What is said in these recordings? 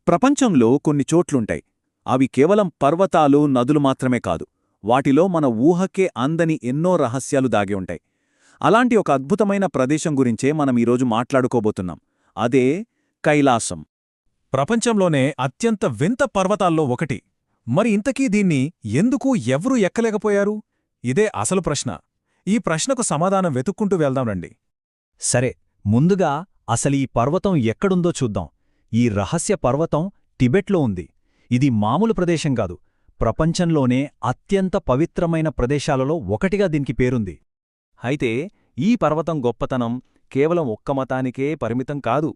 ప్రపంచంలో కొన్ని చోట్లుంటాయి. అవి కేవలం పర్వతాలు, నదులు మాత్రమే కాదు, వాటిలో మన ఊహకే అందని ఎన్నో రహస్యాలు దాగి ఉంటాయి. అలాంటి ఒక అద్భుతమైన ప్రదేశం గురించే మనం ఈరోజు మాట్లాడుకోబోతున్నాం. అదే కైలాసం. ప్రపంచంలోనే అత్యంత వింత పర్వతాల్లో ఒకటి. మరి ఇంతకీ దీన్ని ఎందుకు ఎవ్వరూ ఎక్కలేకపోయారు? ఇదే అసలు ప్రశ్న. ఈ ప్రశ్నకు సమాధానం వెతుక్కుంటూ వెళ్దాం రండి. సరే, ముందుగా అసలీ పర్వతం ఎక్కడుందో చూద్దాం. ఈ రహస్య పర్వతం టిబెట్లో ఉంది. ఇది మామూలు ప్రదేశం కాదు, ప్రపంచంలోనే అత్యంత పవిత్రమైన ప్రదేశాలలో ఒకటిగా దీనికి పేరుంది. అయితే ఈ పర్వతం గొప్పతనం కేవలం ఒక్క మతానికే పరిమితం కాదు.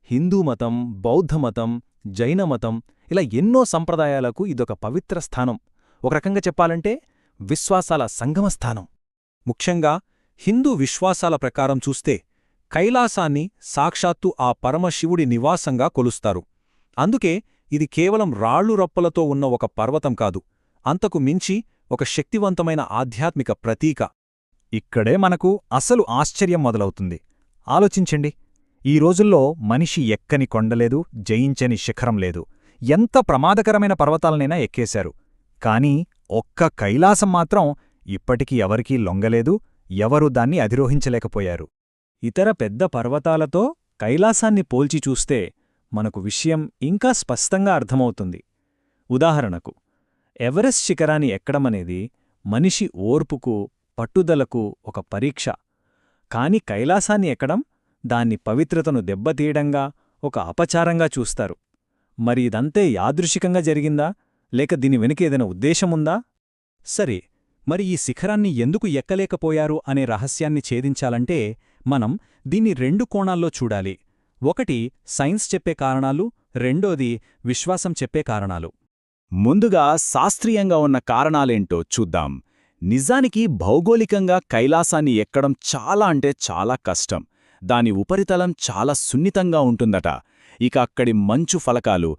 హిందూ మతం, బౌద్ధ మతం, జైన మతం, ఇలా ఎన్నో సంప్రదాయాలకు ఇదొక పవిత్ర స్థానం. ఒక రకంగా చెప్పాలంటే విశ్వాసాల సంగమస్థానం. ముఖ్యంగా హిందూ విశ్వాసాల ప్రకారం చూస్తే కైలాసాన్ని సాక్షాత్తు ఆ పరమశివుడి నివాసంగా కొలుస్తారు. అందుకే ఇది కేవలం రాళ్లు రప్పలతో ఉన్న ఒక పర్వతం కాదు, అంతకు మించి ఒక శక్తివంతమైన ఆధ్యాత్మిక ప్రతీక. ఇక్కడే మనకు అసలు ఆశ్చర్యం మొదలవుతుంది. ఆలోచించండి, ఈ రోజుల్లో మనిషి ఎక్కని కొండలేదు, జయించని శిఖరం లేదు. ఎంత ప్రమాదకరమైన పర్వతాలనైనా ఎక్కేశారు. కాని ఒక్క కైలాసం మాత్రం ఇప్పటికీ ఎవరికీ లొంగలేదు, ఎవరూ దాన్ని అధిరోహించలేకపోయారు. ఇతర పెద్ద పర్వతాలతో కైలాసాన్ని పోల్చి చూస్తే మనకు విషయం ఇంకా స్పష్టంగా అర్థమవుతుంది. ఉదాహరణకు, ఎవరెస్ట్ శిఖరాన్ని ఎక్కడమనేది మనిషి ఓర్పుకు, పట్టుదలకు ఒక పరీక్ష. కాని కైలాసాన్ని ఎక్కడం దాన్ని పవిత్రతను దెబ్బతీయడంగా, ఒక అపచారంగా చూస్తారు. మరి ఇదంతే యాదృశికంగా జరిగిందా, లేక దీని వెనుకేదైనా ఉద్దేశముందా? సరే, మరి ఈ శిఖరాన్ని ఎందుకు ఎక్కలేకపోయారు అనే రహస్యాన్ని ఛేదించాలంటే మనం దీన్ని 2 కోణాల్లో చూడాలి. ఒకటి సైన్స్ చెప్పే కారణాలు, రెండోది విశ్వాసం చెప్పే కారణాలు. ముందుగా శాస్త్రీయంగా ఉన్న కారణాలేంటో చూద్దాం. నిజానికి భౌగోళికంగా కైలాసాన్ని ఎక్కడం చాలా అంటే చాలా కష్టం. దాని ఉపరితలం చాలా సున్నితంగా ఉంటుందట. ఇక అక్కడి మంచు ఫలకాలు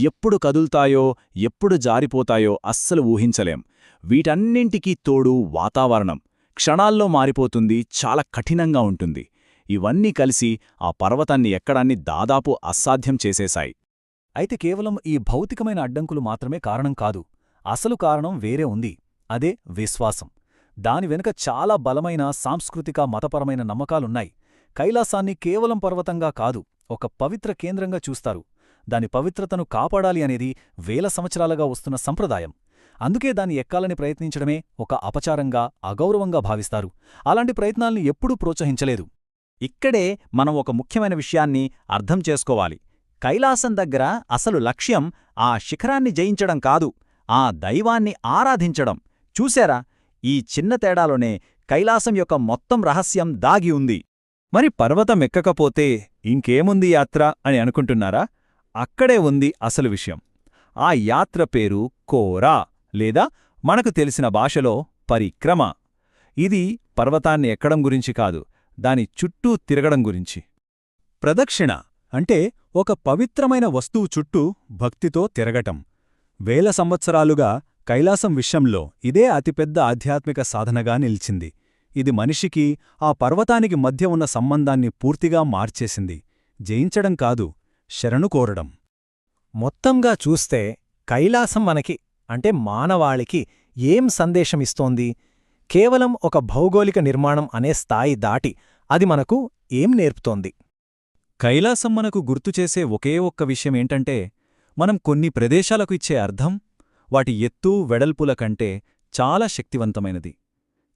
ఎప్పుడు కదుల్తాయో, ఎప్పుడు జారిపోతాయో అస్సలు ఊహించలేం. వీటన్నింటికీ తోడు వాతావరణం క్షణాల్లో మారిపోతుంది, చాలా కఠినంగా ఉంటుంది. ఇవన్నీ కలిసి ఆ పర్వతాన్ని ఎక్కడాన్ని దాదాపు అసాధ్యం చేసేశాయి. అయితే కేవలం ఈ భౌతికమైన అడ్డంకులు మాత్రమే కారణం కాదు. అసలు కారణం వేరే ఉంది. అదే విశ్వాసం. దాని వెనుక చాలా బలమైన సాంస్కృతిక, మతపరమైన నమ్మకాలున్నాయి. కైలాసాన్ని కేవలం పర్వతంగా కాదు, ఒక పవిత్ర కేంద్రంగా చూస్తారు. దాని పవిత్రతను కాపాడాలి అనేది వేల సంవత్సరాలుగా వస్తున్న సంప్రదాయం. అందుకే దాన్ని ఎక్కాలని ప్రయత్నించడమే ఒక అపచారంగా, అగౌరవంగా భావిస్తారు. అలాంటి ప్రయత్నాల్ని ఎప్పుడూ ప్రోత్సహించలేదు. ఇక్కడే మనం ఒక ముఖ్యమైన విషయాన్ని అర్థం చేసుకోవాలి. కైలాసం దగ్గర అసలు లక్ష్యం ఆ శిఖరాన్ని జయించడం కాదు, ఆ దైవాన్ని ఆరాధించడం. చూశారా, ఈ చిన్న తేడాలోనే కైలాసం యొక్క మొత్తం రహస్యం దాగి ఉంది. మరి పర్వతం ఎక్కకపోతే ఇంకేముంది యాత్ర అని అనుకుంటున్నారా? అక్కడే ఉంది అసలు విషయం. ఆ యాత్ర పేరు కోరా, లేదా మనకు తెలిసిన భాషలో పరిక్రమ. ఇది పర్వతాన్ని ఎక్కడం గురించి కాదు, దాని చుట్టూ తిరగడం గురించి. ప్రదక్షిణ అంటే ఒక పవిత్రమైన వస్తువు చుట్టూ భక్తితో తిరగటం. వేల సంవత్సరాలుగా కైలాసం విషయంలో ఇదే అతిపెద్ద ఆధ్యాత్మిక సాధనగా నిలిచింది. ఇది మనిషికి ఆ పర్వతానికి మధ్య ఉన్న సంబంధాన్ని పూర్తిగా మార్చేసింది. జయించడం కాదు, శరణు కోరడం. మొత్తంగా చూస్తే కైలాసం మనకి, అంటే మానవాళికి ఏం సందేశమిస్తోంది? కేవలం ఒక భౌగోళిక నిర్మాణం అనే స్థాయి దాటి అది మనకు ఏం నేర్పుతోంది? కైలాసం మనకు గుర్తుచేసే ఒకే ఒక్క విషయమేంటంటే, మనం కొన్ని ప్రదేశాలకు ఇచ్చే అర్థం వాటి ఎత్తు, వెడల్పుల కంటే చాలా శక్తివంతమైనది.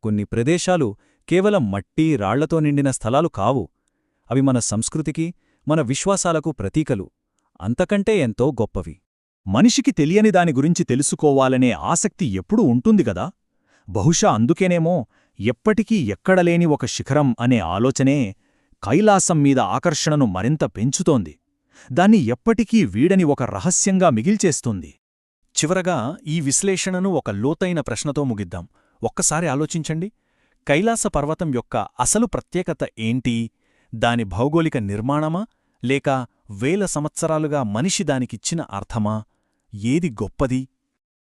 కొన్ని ప్రదేశాలు కేవలం మట్టి, రాళ్లతో నిండిన స్థలాలు కావు. అవి మన సంస్కృతికి, మన విశ్వాసాలకు ప్రతీకలు. అంతకంటే ఎంతో గొప్పవి. మనిషికి తెలియని దాని గురించి తెలుసుకోవాలనే ఆసక్తి ఎప్పుడూ ఉంటుంది గదా. బహుశా అందుకేనేమో ఎప్పటికీ ఎక్కడలేని ఒక శిఖరం అనే ఆలోచనే కైలాసం మీద ఆకర్షణను మరింత పెంచుతోంది. దాన్ని ఎప్పటికీ వీడని ఒక రహస్యంగా మిగిల్చేస్తుంది. చివరగా ఈ విశ్లేషణను ఒక లోతైన ప్రశ్నతో ముగిద్దాం. ఒక్కసారి ఆలోచించండి, కైలాస పర్వతం యొక్క అసలు ప్రత్యేకత ఏంటి? దాని భౌగోళిక నిర్మాణమా, లేక వేల సంవత్సరాలుగా మనిషి దానికిచ్చిన అర్థమా? ఏది గొప్పది?